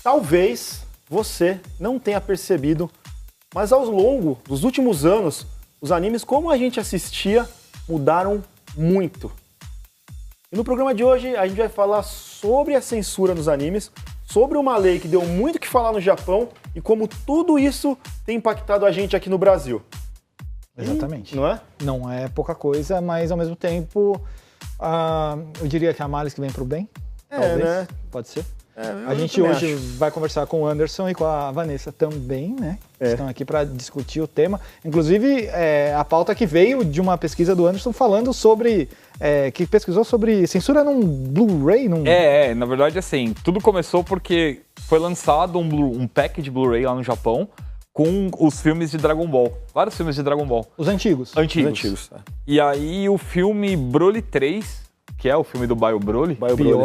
Talvez você não tenha percebido, mas ao longo dos últimos anos, os animes como a gente assistia mudaram muito. E no programa de hoje a gente vai falar sobre a censura nos animes, sobre uma lei que deu muito o que falar no Japão e como tudo isso tem impactado a gente aqui no Brasil. Exatamente. Não é? Não é pouca coisa, mas ao mesmo tempo, eu diria que há males que vem pro bem. Talvez. Né? Pode ser. A A gente hoje vai conversar com o Anderson e com a Vanessa também, né? Estão aqui para discutir o tema. Inclusive, a pauta que veio de uma pesquisa do Anderson falando sobre... que pesquisou sobre censura num Blu-ray. Na verdade, assim, tudo começou porque foi lançado um pack de Blu-ray lá no Japão com os filmes de Dragon Ball. Vários filmes de Dragon Ball. Os antigos. Os antigos. E aí o filme Broly 3, que é o filme do Bio Broly,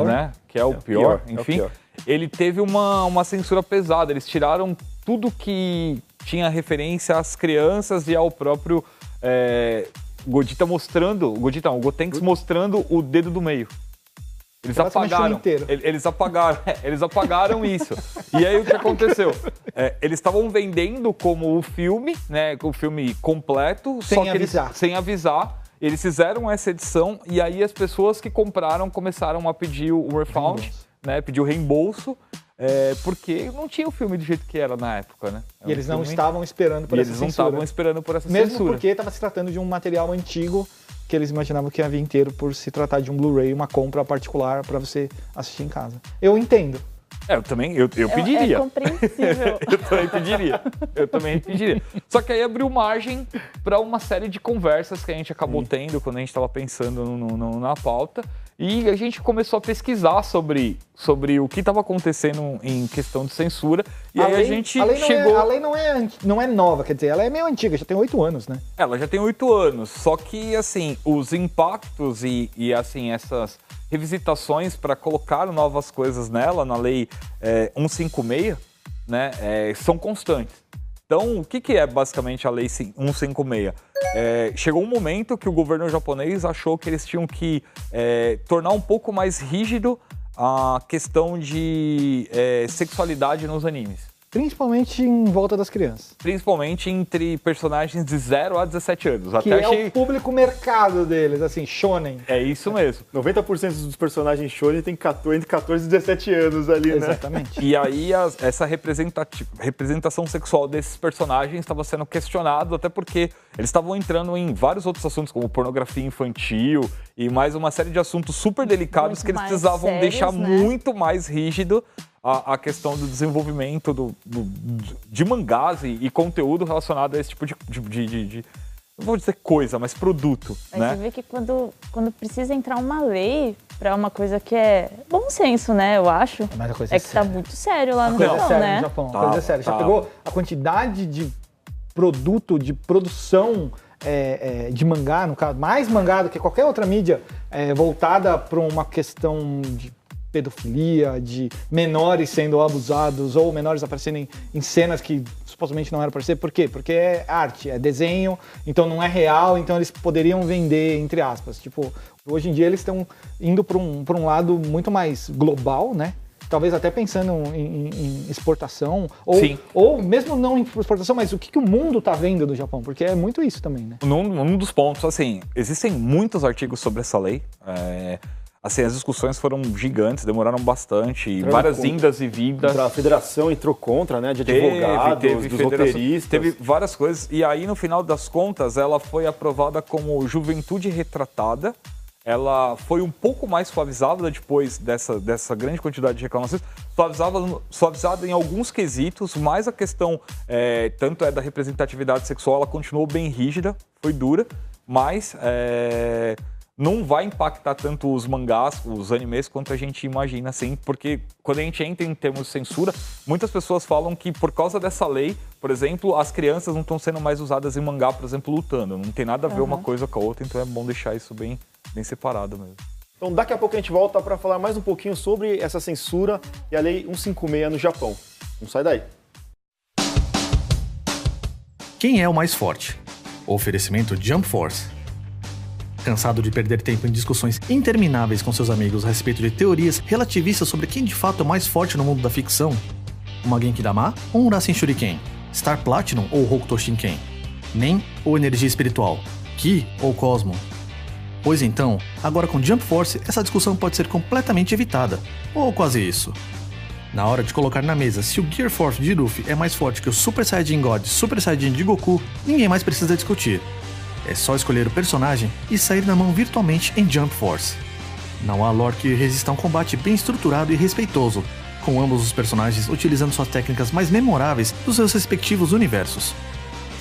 né? Que é o pior, enfim. Ele teve uma censura pesada. Eles tiraram tudo que tinha referência às crianças e ao próprio o Gotenks mostrando o dedo do meio. Eles apagaram isso. E aí o que aconteceu? Eles estavam vendendo como o filme, né? O filme completo, sem avisar. Eles fizeram essa edição e aí as pessoas que compraram começaram a pedir o refund, né? Pedir o reembolso, porque não tinha o filme do jeito que era na época, né? E eles não estavam esperando por essa censura. Eles não estavam esperando por essa censura. Mesmo porque estava se tratando de um material antigo que eles imaginavam que ia vir inteiro por se tratar de um Blu-ray, uma compra particular para você assistir em casa. Eu entendo. Eu também, eu pediria. É compreensível. Eu também pediria. Só que aí abriu margem para uma série de conversas que a gente acabou tendo quando a gente estava pensando na pauta. E a gente começou a pesquisar sobre o que estava acontecendo em questão de censura. E aí a gente chegou... A lei não é nova, quer dizer, ela é meio antiga, já tem 8 anos, né? Ela já tem 8 anos, só que, assim, os impactos e assim, essas revisitações para colocar novas coisas nela, na lei 156, né, são constantes. Então, o que é basicamente a lei 156? Chegou um momento que o governo japonês achou que eles tinham que tornar um pouco mais rígido a questão de sexualidade nos animes. Principalmente em volta das crianças. Principalmente entre personagens de 0 a 17 anos. Que o público mercado deles, assim, shonen. É isso mesmo. 90% dos personagens shonen tem entre 14 e 17 anos ali, né? Exatamente. E aí essa representação sexual desses personagens estava sendo questionado, até porque eles estavam entrando em vários outros assuntos, como pornografia infantil e mais uma série de assuntos super delicados que eles precisavam sérios, deixar muito mais rígido a questão do desenvolvimento de mangás e conteúdo relacionado a esse tipo de não vou dizer coisa, mas produto. Mas né? Você vê que quando precisa entrar uma lei para uma coisa que é bom senso, né? Eu acho. Mas a coisa que tá muito sério lá no Japão, Japão, né? No Japão, coisa séria. Já pegou a quantidade de produto, de produção de mangá, no caso, mais mangá do que qualquer outra mídia voltada para uma questão de pedofilia, de menores sendo abusados ou menores aparecendo em cenas que supostamente não eram para ser. Por quê? Porque é arte, é desenho, então não é real, então eles poderiam vender, entre aspas. Tipo, hoje em dia eles estão indo para um lado muito mais global, né? Talvez até pensando em exportação, ou mesmo não em exportação, mas o que o mundo está vendo do Japão, porque é muito isso também, né? Um dos pontos, assim, existem muitos artigos sobre essa lei, assim, as discussões foram gigantes, demoraram bastante, várias indas e vindas. A federação entrou contra, né, de advogados, dos roteiristas. Teve várias coisas, e aí, no final das contas, ela foi aprovada como juventude retratada. Ela foi um pouco mais suavizada depois dessa grande quantidade de reclamações, suavizada em alguns quesitos, mas a questão, tanto da representatividade sexual, ela continuou bem rígida, foi dura, mas não vai impactar tanto os mangás, os animes, quanto a gente imagina, assim, porque quando a gente entra em termos de censura, muitas pessoas falam que por causa dessa lei, por exemplo, as crianças não estão sendo mais usadas em mangá, por exemplo, lutando. Não tem nada a ver uma coisa com a outra, então é bom deixar isso bem separado mesmo. Então daqui a pouco a gente volta para falar mais um pouquinho sobre essa censura e a Lei 156 no Japão. Não sai daí. Quem é o mais forte? O oferecimento Jump Force. Cansado de perder tempo em discussões intermináveis com seus amigos a respeito de teorias relativistas sobre quem de fato é mais forte no mundo da ficção? uma Genkidama ou um Rasen Shuriken, Star Platinum ou Hokuto Shinken, Nen ou energia espiritual, Ki ou Cosmo. Pois então, agora com Jump Force essa discussão pode ser completamente evitada, ou quase isso. Na hora de colocar na mesa se o Gear Force de Luffy é mais forte que o Super Saiyajin God Super Saiyajin de Goku, ninguém mais precisa discutir. É só escolher o personagem e sair na mão virtualmente em Jump Force. Não há lore que resista a um combate bem estruturado e respeitoso, com ambos os personagens utilizando suas técnicas mais memoráveis dos seus respectivos universos.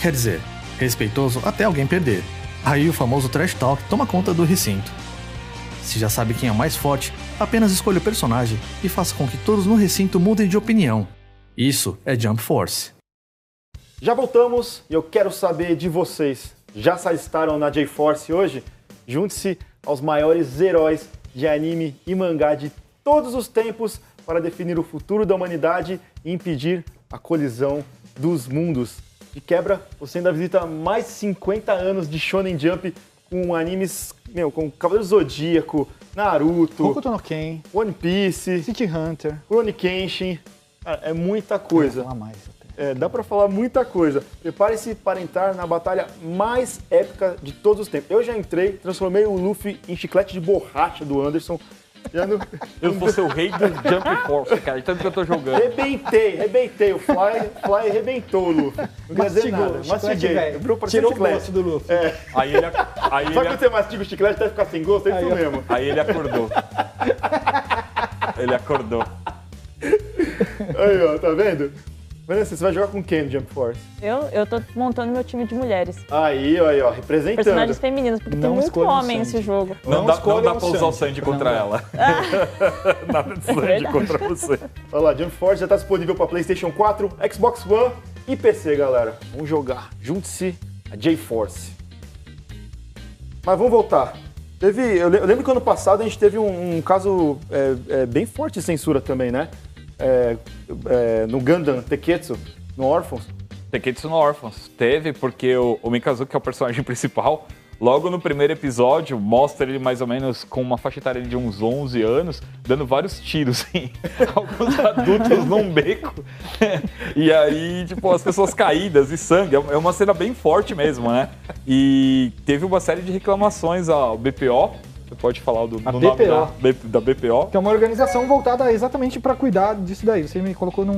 Quer dizer, respeitoso até alguém perder. Aí o famoso Trash Talk toma conta do recinto. Se já sabe quem é o mais forte, apenas escolha o personagem e faça com que todos no recinto mudem de opinião. Isso é Jump Force. Já voltamos e eu quero saber de vocês. Já se alistaram na J-Force hoje? Junte-se aos maiores heróis de anime e mangá de todos os tempos para definir o futuro da humanidade e impedir a colisão dos mundos. De quebra, você ainda visita mais 50 anos de Shonen Jump com animes, com Cavaleiro Zodíaco, Naruto, Hokuto no Ken, One Piece, City Hunter. Rurouni Kenshin. Cara, é muita coisa. Vou falar mais até. Dá pra falar muita coisa. Prepare-se para entrar na batalha mais épica de todos os tempos. Eu já entrei, transformei o Luffy em chiclete de borracha do Anderson. Eu vou ser o rei do Jump Force, cara, de tanto que eu tô jogando. Rebentei. O Fly arrebentou o Luffy. Não quer dizer nada. Mastiguei. Tirou o gosto do Luffy. Aí ele Sabe quando você mastiga o chiclete até ficar sem gosto? É isso mesmo. Aí ele acordou. Ele acordou. Aí, ó, tá vendo? Vanessa, você vai jogar com quem no Jump Force? Eu tô montando meu time de mulheres. Aí, ó, representando. Personagens femininos, porque tem muito homem nesse jogo. Não dá pra usar o Sandy contra ela. Nada de Sandy contra você. Olha lá, Jump Force já tá disponível pra PlayStation 4, Xbox One e PC, galera. Vamos jogar. Junte-se a J-Force. Mas vamos voltar. Eu lembro que ano passado a gente teve um caso bem forte de censura também, né? No Gundam Teketsu, no Orphans. Teketsu no Orphans. Teve, porque o Mikazuki, que é o personagem principal, logo no primeiro episódio, mostra ele mais ou menos com uma faixa etária de uns 11 anos, dando vários tiros em alguns adultos num beco. E aí, tipo, as pessoas caídas e sangue. É uma cena bem forte mesmo, né? E teve uma série de reclamações ao BPO. Você pode falar do nome da BPO? Que é uma organização voltada exatamente para cuidar disso daí. Você me colocou eu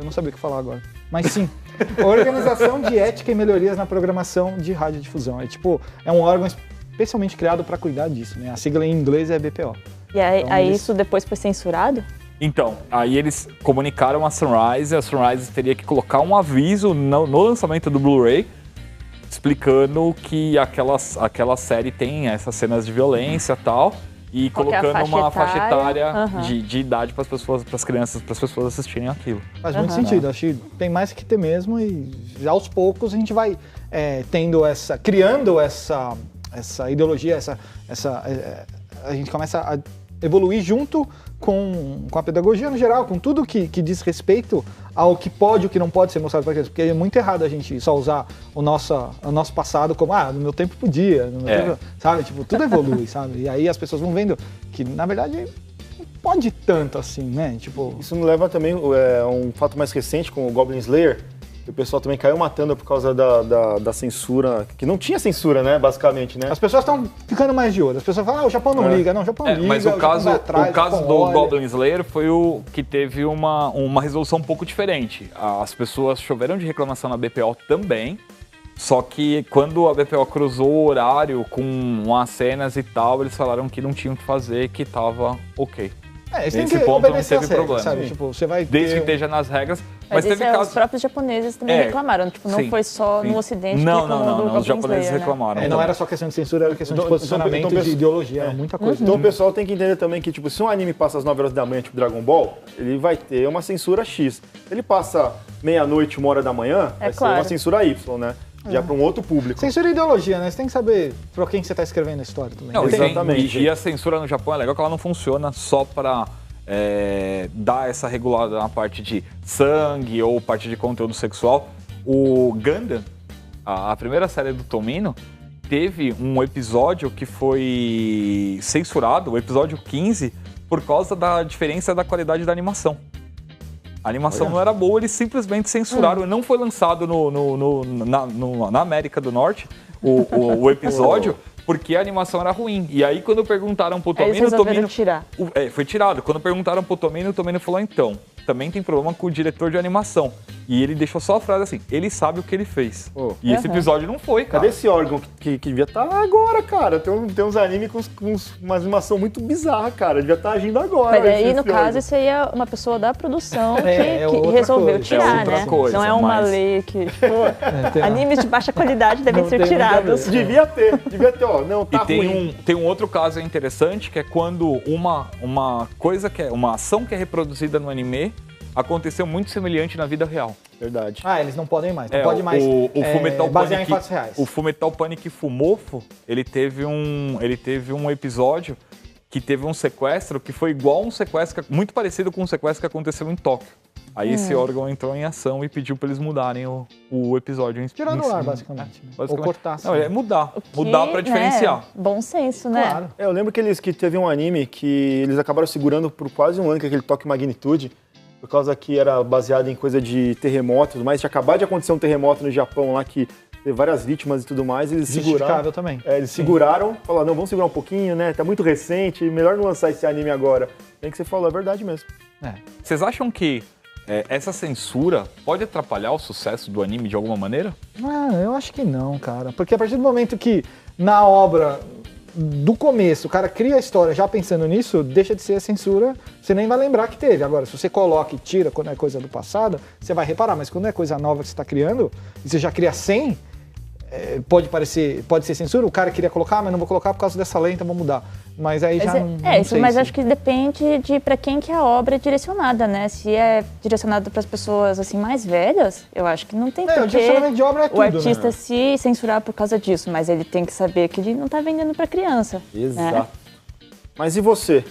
não sabia o que falar agora. Mas sim, Organização de Ética e Melhorias na Programação de Radiodifusão. É um órgão especialmente criado para cuidar disso, né? A sigla em inglês é BPO. E aí isso depois foi censurado? Então, aí eles comunicaram a Sunrise, e a Sunrise teria que colocar um aviso no lançamento do Blu-ray, explicando que aquela série tem essas cenas de violência e tal, e colocando uma faixa etária de idade para as crianças, para as pessoas assistirem aquilo. Faz muito sentido, acho que tem mais que ter mesmo, e já aos poucos a gente vai criando essa ideologia, a gente começa a evoluir junto com a pedagogia no geral, com tudo que diz respeito ao que pode e o que não pode ser mostrado para criança, porque é muito errado a gente só usar o nosso passado como, no meu tempo podia, no meu tempo, sabe? Tudo evolui, sabe? E aí as pessoas vão vendo que, na verdade, não pode tanto assim, né? Isso me leva também a um fato mais recente com o Goblin Slayer, que o pessoal também caiu matando por causa da censura, que não tinha censura, né, basicamente, né? As pessoas estão ficando mais de olho. As pessoas falam, o Japão não liga. Não, o Japão liga, mas o caso do olha. Goblin Slayer foi o que teve uma resolução um pouco diferente. As pessoas choveram de reclamação na BPO também, só que quando a BPO cruzou o horário com as cenas e tal, eles falaram que não tinham o que fazer, que tava ok. Nesse ponto não teve problema. Sabe? Você vai desde que esteja nas regras. Mas teve casos... Os próprios japoneses também reclamaram. Não foi só no Ocidente Não, os japoneses reclamaram. Não era só questão de censura, era questão de posicionamento, de ideologia, era muita coisa. Então o pessoal tem que entender também que, se um anime passa às 9 horas da manhã, tipo Dragon Ball, ele vai ter uma censura X. Se ele passa meia-noite, 1 hora da manhã, vai ser uma censura Y, né? Já para um outro público. Censura e ideologia, né? Você tem que saber para quem você está escrevendo a história também. Não, exatamente. E a censura no Japão é legal que ela não funciona só para dar essa regulada na parte de sangue ou parte de conteúdo sexual. O Gundam, a primeira série do Tomino, teve um episódio que foi censurado, o episódio 15, por causa da diferença da qualidade da animação. A animação não era boa, eles simplesmente censuraram. Não foi lançado na América do Norte o episódio, porque a animação era ruim. E aí, quando perguntaram pro Tomino... Eles resolveram tirar. Foi tirado. Quando perguntaram pro Tomino, o Tomino falou, então, também tem problema com o diretor de animação. E ele deixou só a frase assim, ele sabe o que ele fez. E esse episódio não foi, cara. Cadê esse órgão que devia estar agora, cara? Tem uns animes com uma animação muito bizarra, cara. Devia estar agindo agora. Mas aí, no caso, isso aí é uma pessoa da produção que resolveu tirar, né? Coisa, não é uma lei que, tipo, animes de baixa qualidade devem ser tirados. Devia ter, ó. Não, tá ruim. Tem um outro caso interessante, que é quando uma ação que é reproduzida no anime aconteceu muito semelhante na vida real. Verdade. Eles não podem mais. Não pode mais basear em fatos reais. O Fullmetal Panic Fumofo, ele teve um episódio que teve um sequestro que foi igual um sequestro, muito parecido com um sequestro que aconteceu em Tóquio. Aí esse órgão entrou em ação e pediu para eles mudarem o episódio. Tirar do ar, basicamente. Ou cortar. Não, é mudar. Mudar para diferenciar. Bom senso, né? Claro. Eu lembro que teve um anime que eles acabaram segurando por quase um ano, que é aquele Tokyo Magnitude, por causa que era baseado em coisa de terremoto e tudo mais. Tinha acabado de acontecer um terremoto no Japão lá que teve várias vítimas e tudo mais. Eles seguraram também. Eles seguraram, falaram, não, vamos segurar um pouquinho, né? Tá muito recente, melhor não lançar esse anime agora. Tem que você falou, é verdade mesmo. Vocês acham que essa censura pode atrapalhar o sucesso do anime de alguma maneira? Eu acho que não, cara. Porque a partir do momento que na obra do começo o cara cria a história já pensando nisso, deixa de ser a censura, você nem vai lembrar que teve. Agora, se você coloca e tira quando é coisa do passado, você vai reparar, mas quando é coisa nova que você está criando, e você já cria 100, pode ser censura, o cara queria colocar, mas não vou colocar por causa dessa lei, então vou mudar. Mas aí já não sei. Mas acho que depende de para quem que a obra é direcionada, né? Se é direcionada para as pessoas assim mais velhas, eu acho que não tem por o direcionamento de obra é tudo, o artista né? se censurar por causa disso, mas ele tem que saber que ele não está vendendo para criança. Exato. Né? Mas e você?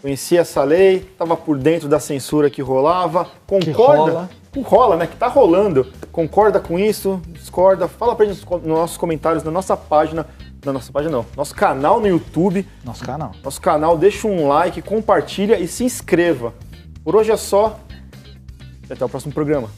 Conhecia essa lei? Estava por dentro da censura que rolava? Concorda? Que rola, né? Que tá rolando. Concorda com isso? Discorda? Fala pra gente nos nossos comentários, na nossa página. Na nossa página não. Nosso canal no YouTube. Nosso canal. Deixa um like, compartilha e se inscreva. Por hoje é só. Até o próximo programa.